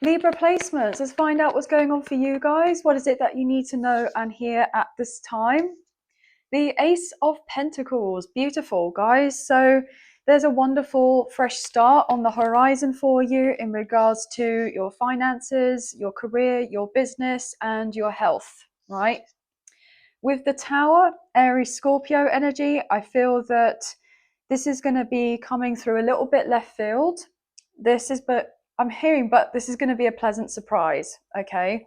Libra placements. Let's find out what's going on for you guys. What is it that you need to know and hear at this time? The Ace of Pentacles. Beautiful, guys. So there's a wonderful fresh start on the horizon for you in regards to your finances, your career, your business, and your health, right? With the Tower, Aries Scorpio energy, I feel that this is going to be coming through a little bit left field. This is going to be a pleasant surprise, okay?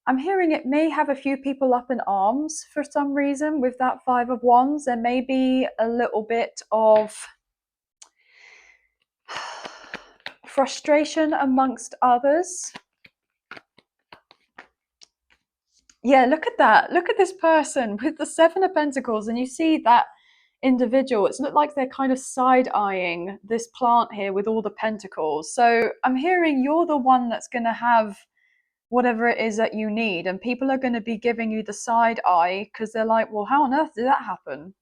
I'm hearing it may have a few people up in arms for some reason with that Five of Wands. There may be a little bit of frustration amongst others. Yeah, look at that. Look at this person with the Seven of Pentacles, and you see that individual. It's looked like they're kind of side-eyeing this plant here with all the pentacles. So I'm hearing you're the one that's going to have whatever it is that you need, and people are going to be giving you the side eye because they're like, well, how on earth did that happen?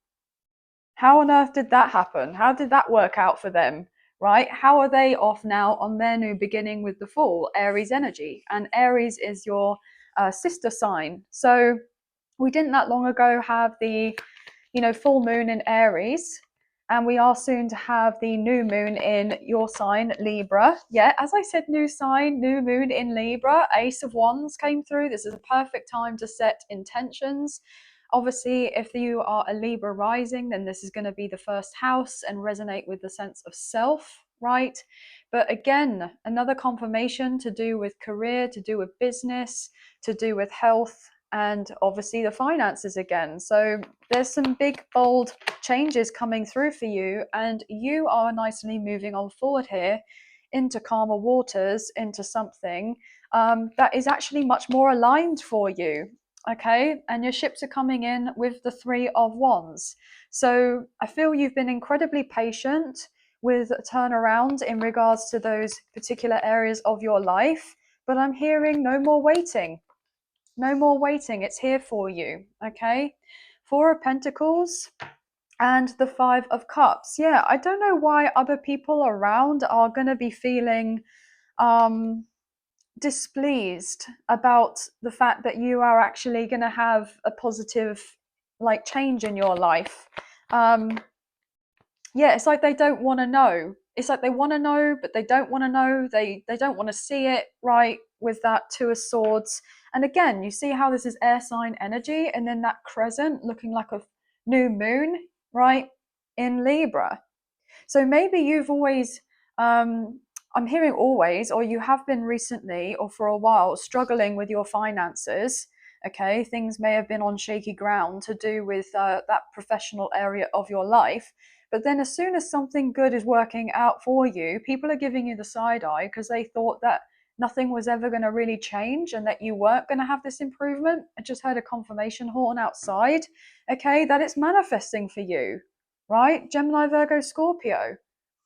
How on earth did that happen? How did that work out for them? Right? How are they off now on their new beginning with the Fool, Aries energy? And Aries is your sister sign. So we didn't that long ago have the full moon in Aries, and we are soon to have the new moon in your sign, Libra. Yeah, as I said, new sign, new moon in Libra. Ace of Wands came through. This is a perfect time to set intentions. Obviously, if you are a Libra rising, then this is going to be the first house and resonate with the sense of self, right? But again, another confirmation to do with career, to do with business, to do with health, and obviously the finances again. So there's some big, bold changes coming through for you, and you are nicely moving on forward here into calmer waters, into something that is actually much more aligned for you. Okay, and your ships are coming in with the Three of Wands. So I feel you've been incredibly patient with a turnaround in regards to those particular areas of your life, but I'm hearing no more waiting. No more waiting. It's here for you. Okay, Four of Pentacles and the Five of Cups. Yeah, I don't know why other people around are going to be feeling displeased about the fact that you are actually going to have a positive change in your life. Yeah, it's like they don't want to know. It's like they want to know, but they don't want to know. They don't want to see it, right? With that Two of Swords. And again, you see how this is air sign energy, and then that crescent looking like a new moon, right? In Libra. So maybe you've always, I'm hearing always, or you have been recently or for a while struggling with your finances. Okay, things may have been on shaky ground to do with that professional area of your life. But then, as soon as something good is working out for you, people are giving you the side eye because they thought that nothing was ever going to really change and that you weren't going to have this improvement. I just heard a confirmation horn outside. Okay, that it's manifesting for you, right? Gemini, Virgo, Scorpio.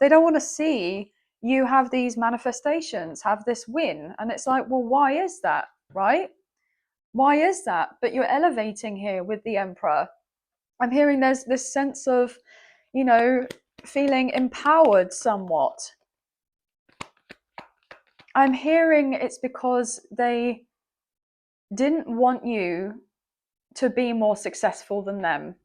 They don't want to see you have these manifestations, have this win. And it's like, well, why is that, right? Why is that? But you're elevating here with the Emperor. I'm hearing there's this sense of, feeling empowered somewhat. I'm hearing it's because they didn't want you to be more successful than them.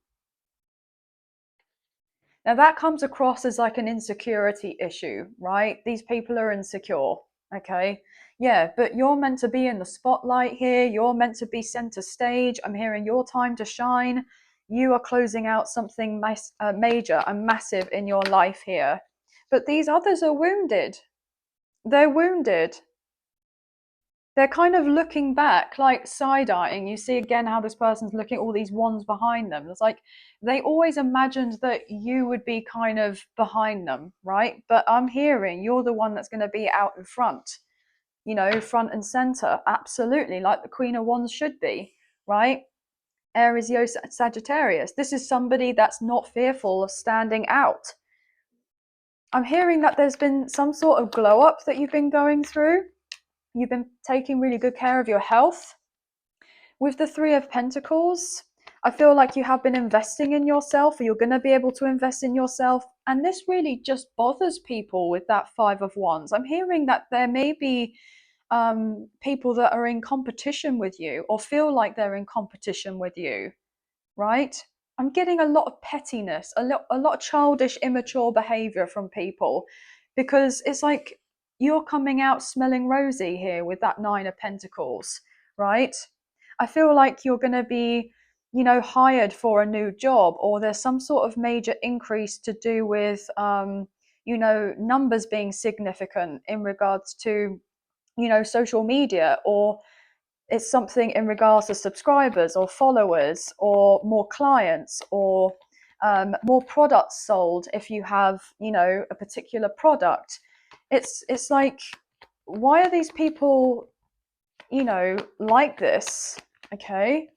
Now that comes across as like an insecurity issue, right? These people are insecure, okay? Yeah, but you're meant to be in the spotlight here. You're meant to be center stage. I'm hearing your time to shine. You are closing out something major and massive in your life here. But these others are wounded. They're wounded. They're kind of looking back, like side-eyeing. You see again how this person's looking at all these wands behind them. It's like they always imagined that you would be kind of behind them, right? But I'm hearing you're the one that's going to be out in front, front and center. Absolutely, like the Queen of Wands should be, right? Aries, Leo, Sagittarius. This is somebody that's not fearful of standing out. I'm hearing that there's been some sort of glow up that you've been going through. You've been taking really good care of your health. With the Three of Pentacles, I feel like you have been investing in yourself, or you're going to be able to invest in yourself. And this really just bothers people with that Five of Wands. I'm hearing that there may be people that are in competition with you or feel like they're in competition with you, right? I'm getting a lot of pettiness, a lot of childish, immature behavior from people, because it's like you're coming out smelling rosy here with that Nine of Pentacles, right? I feel like you're going to be, hired for a new job, or there's some sort of major increase to do with, numbers being significant in regards to, social media, or it's something in regards to subscribers or followers or more clients, or more products sold if you have, a particular product. It's like, why are these people, like this? Okay.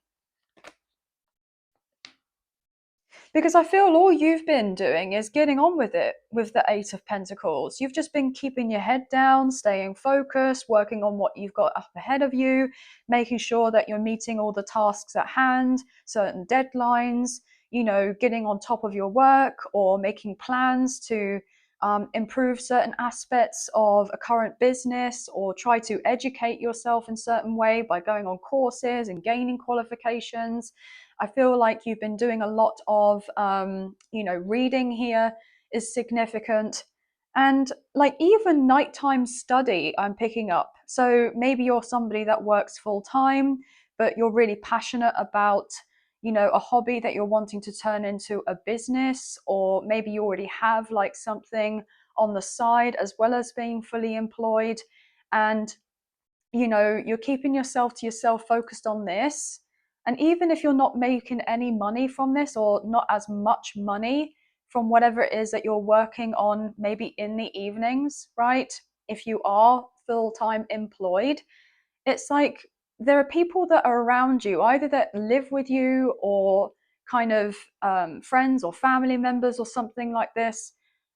Because I feel all you've been doing is getting on with it with the Eight of Pentacles. You've just been keeping your head down, staying focused, working on what you've got up ahead of you, making sure that you're meeting all the tasks at hand, certain deadlines, getting on top of your work, or making plans to improve certain aspects of a current business, or try to educate yourself in a certain way by going on courses and gaining qualifications. I feel like you've been doing a lot of, reading here is significant. And like even nighttime study, I'm picking up. So maybe you're somebody that works full time, but you're really passionate about, a hobby that you're wanting to turn into a business, or maybe you already have like something on the side as well as being fully employed. And you're keeping yourself to yourself, focused on this. And even if you're not making any money from this, or not as much money from whatever it is that you're working on, maybe in the evenings, right? If you are full-time employed, it's like there are people that are around you, either that live with you, or kind of friends or family members or something like this.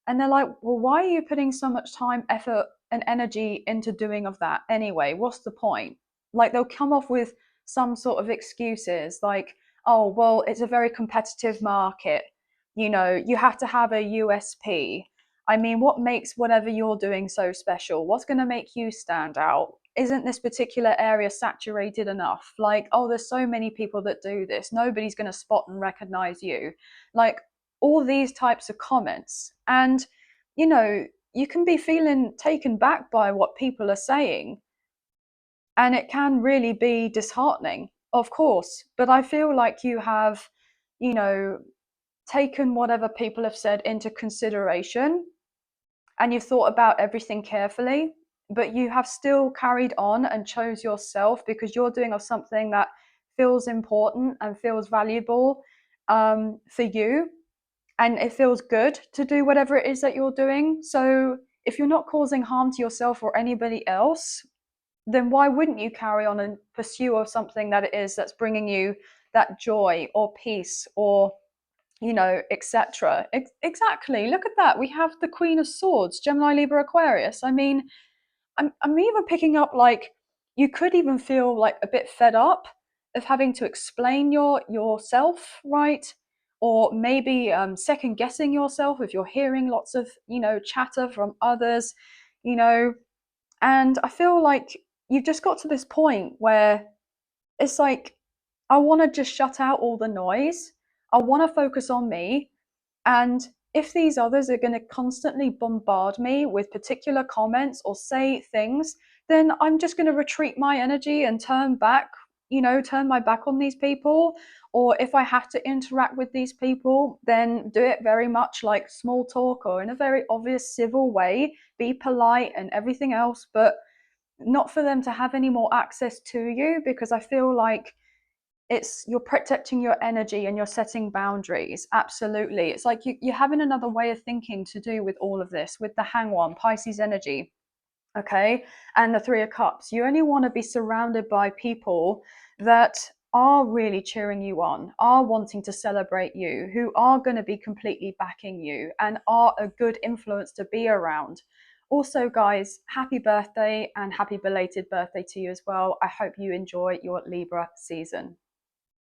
And they're like, well, why are you putting so much time, effort, and energy into doing of that anyway? What's the point? Like they'll come off with some sort of excuses like, oh, well, it's a very competitive market. You have to have a USP. I mean, what makes whatever you're doing so special? What's going to make you stand out? Isn't this particular area saturated enough? Like, oh, there's so many people that do this. Nobody's going to spot and recognize you. Like, all these types of comments. And, you can be feeling taken back by what people are saying. And it can really be disheartening, of course. But I feel like you have, you know, taken whatever people have said into consideration, and you've thought about everything carefully, but you have still carried on and chose yourself, because you're doing of something that feels important and feels valuable, for you, and it feels good to do whatever it is that you're doing. So if you're not causing harm to yourself or anybody else, then why wouldn't you carry on and pursue of something that it is that's bringing you that joy or peace, or etc. Exactly. Look at that. We have the Queen of Swords, Gemini, Libra, Aquarius. I mean, I'm even picking up like you could even feel like a bit fed up of having to explain yourself, right? Or maybe second guessing yourself if you're hearing lots of chatter from others, you know. And I feel like you've just got to this point where it's like, I want to just shut out all the noise. I want to focus on me. And if these others are going to constantly bombard me with particular comments or say things, then I'm just going to retreat my energy and turn back, turn my back on these people. Or if I have to interact with these people, then do it very much like small talk, or in a very obvious civil way, be polite and everything else, but not for them to have any more access to you, because I feel like you're protecting your energy and you're setting boundaries. Absolutely. It's like you're having another way of thinking to do with all of this, with the Hanged-One, Pisces energy, okay, and the Three of Cups. You only want to be surrounded by people that are really cheering you on, are wanting to celebrate you, who are going to be completely backing you, and are a good influence to be around. Also, guys, happy birthday, and happy belated birthday to you as well. I hope you enjoy your Libra season.